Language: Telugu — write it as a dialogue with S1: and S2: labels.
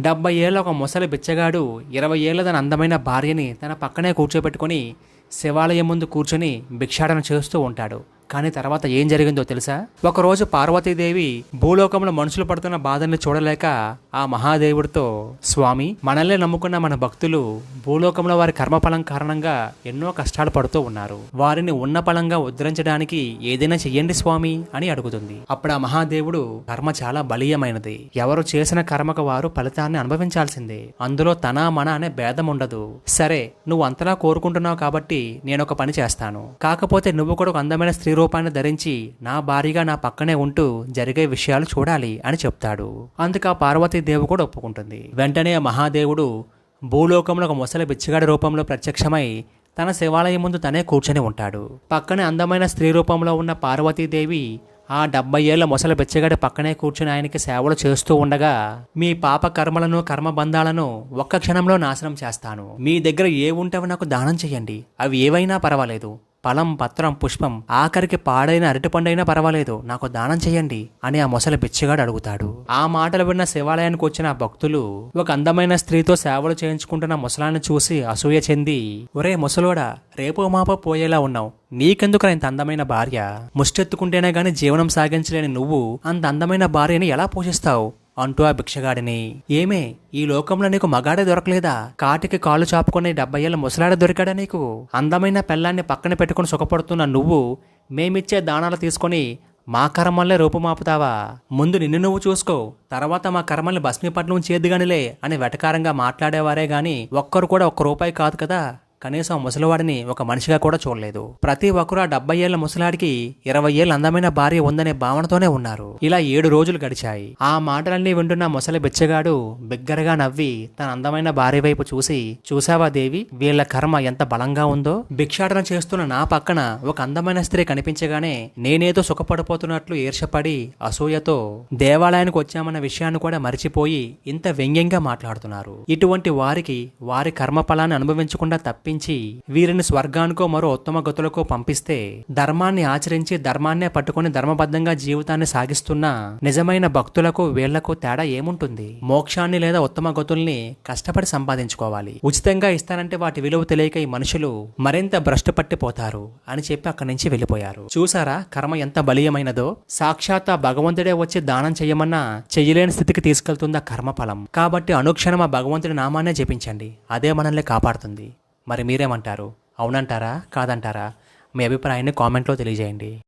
S1: 70 ఏళ్ల ఒక ముసలి బిచ్చగాడు 20 ఏళ్ల తన అందమైన భార్యని తన పక్కనే కూర్చోబెట్టుకుని శివాలయం ముందు కూర్చొని భిక్షాటన చేస్తూ ఉంటాడు. కానీ తర్వాత ఏం జరిగిందో తెలుసా? ఒకరోజు పార్వతీదేవి భూలోకంలో మనుషులు పడుతున్న బాధల్ని చూడలేక ఆ మహాదేవుడితో, స్వామి, మనల్ని నమ్ముకున్న మన భక్తులు భూలోకంలో వారి కర్మఫలం కారణంగా ఎన్నో కష్టాలు పడుతూ ఉన్నారు. వారిని ఉన్న ఫలంగా ఉద్ధరించడానికి ఏదైనా చెయ్యండి స్వామి అని అడుగుతుంది. అప్పుడు ఆ మహాదేవుడు, కర్మ చాలా బలీయమైనది. ఎవరు చేసిన కర్మకు వారు ఫలితాన్ని అనుభవించాల్సిందే. అందులో తన మన అనే భేదం ఉండదు. సరే, నువ్వు అంతలా కోరుకుంటున్నావు కాబట్టి నేను ఒక పని చేస్తాను. కాకపోతే నువ్వు కూడా ఒక అందమైన స్త్రీ రూపాన్ని ధరించి నా భార్యగా నా పక్కనే ఉంటూ జరిగే విషయాలు చూడాలి అని చెప్తాడు. అందుకు ఆ పార్వతీదేవి కూడా ఒప్పుకుంటుంది. వెంటనే ఆ మహాదేవుడు భూలోకంలో ఒక ముసలి బిచ్చగాడి రూపంలో ప్రత్యక్షమై తన శివాలయం ముందు తనే కూర్చొని ఉంటాడు. పక్కనే అందమైన స్త్రీ రూపంలో ఉన్న పార్వతీదేవి ఆ 70 ఏళ్ల ముసలి బిచ్చగాడి పక్కనే కూర్చుని ఆయనకి సేవలు చేస్తూ ఉండగా, మీ పాప కర్మలను కర్మబంధాలను ఒక్క క్షణంలో నాశనం చేస్తాను. మీ దగ్గర ఏ ఉంటవి నాకు దానం చెయ్యండి. అవి ఏవైనా పర్వాలేదు. ఫలం, పత్రం, పుష్పం, ఆఖరికి పాడైన అరటిపండైనా పర్వాలేదు, నాకు దానం చెయ్యండి అని ఆ ముసలి బిచ్చగాడు అడుగుతాడు. ఆ మాటలు విన్న శివాలయానికి వచ్చిన భక్తులు ఒక అందమైన స్త్రీతో సేవలు చేయించుకుంటున్న ముసలాన్ని చూసి అసూయ చెంది, ఒరే ముసలోడా, రేపో మాపో పోయేలా ఉన్నావు, నీకెందుకు ఇంత అందమైన భార్య? ముష్టెత్తుకుంటేనే గాని జీవనం సాగించలేని నువ్వు అంత అందమైన భార్యని ఎలా పోషిస్తావు అంటూ ఆ భిక్షగాడిని, ఏమే, ఈ లోకంలో నీకు మగాడే దొరకలేదా? కాటికి కాళ్ళు చాపుకుని 70 ఏళ్ల ముసలాడే దొరికాడా నీకు? అందమైన పెళ్ళాన్ని పక్కన పెట్టుకుని సుఖపడుతున్న నువ్వు మేమిచ్చే దానాలు తీసుకొని మా కర్మల్ని రూపుమాపుతావా? ముందు నిన్ను నువ్వు చూసుకో, తర్వాత మా కర్మల్ని భస్మీపట్నం చేద్దుగానిలే అని వెటకారంగా మాట్లాడేవారే గాని ఒక్కరు కూడా ఒక్క రూపాయి కాదు కదా. కనీసం ముసలివాడిని ఒక మనిషిగా కూడా చూడలేదు. ప్రతి ఒక్కరు ఆ 70 ఏళ్ల ముసలాడికి 20 ఏళ్ళ అందమైన భార్య ఉందనే భావనతోనే ఉన్నారు. ఇలా 7 రోజులు గడిచాయి. ఆ మాటలన్నీ వింటున్న ముసలి బిచ్చగాడు బిగ్గరగా నవ్వి తన అందమైన భార్య వైపు చూసి, చూసావా దేవి, వీళ్ళ కర్మ ఎంత బలంగా ఉందో. భిక్షాటన చేస్తున్న నా పక్కన ఒక అందమైన స్త్రీ కనిపించగానే నేనేదో సుఖపడిపోతున్నట్లు ఈర్షపడి అసూయతో దేవాలయానికి వచ్చామన్న విషయాన్ని కూడా మరిచిపోయి ఇంత వ్యంగ్యంగా మాట్లాడుతున్నారు. ఇటువంటి వారికి వారి కర్మఫలాన్ని అనుభవించకుండా తప్పించి వీరిని స్వర్గానికో మరో ఉత్తమ గతులకో పంపిస్తే ధర్మాన్ని ఆచరించి ధర్మాన్నే పట్టుకుని ధర్మబద్ధంగా జీవితాన్ని సాగిస్తున్న నిజమైన భక్తులకు వీళ్లకు తేడా ఏముంటుంది? మోక్షాన్ని లేదా ఉత్తమ గతుల్ని కష్టపడి సంపాదించుకోవాలి. ఉచితంగా ఇస్తానంటే వాటి విలువ తెలియక ఈ మనుషులు మరింత భ్రష్టు పట్టిపోతారు అని చెప్పి అక్కడి నుంచి వెళ్లిపోయారు. చూసారా కర్మ ఎంత బలీయమైనదో? సాక్షాత్ ఆ భగవంతుడే వచ్చి దానం చెయ్యమన్నా చెయ్యలేని స్థితికి తీసుకెళ్తుంది ఆ కర్మఫలం. కాబట్టి అనుక్షణం ఆ భగవంతుడి నామాన్నే జపించండి, అదే మనల్ని కాపాడుతుంది. మరి మీరేమంటారు? అవునంటారా, కాదంటారా? మీ అభిప్రాయాన్ని కామెంట్లో తెలియజేయండి.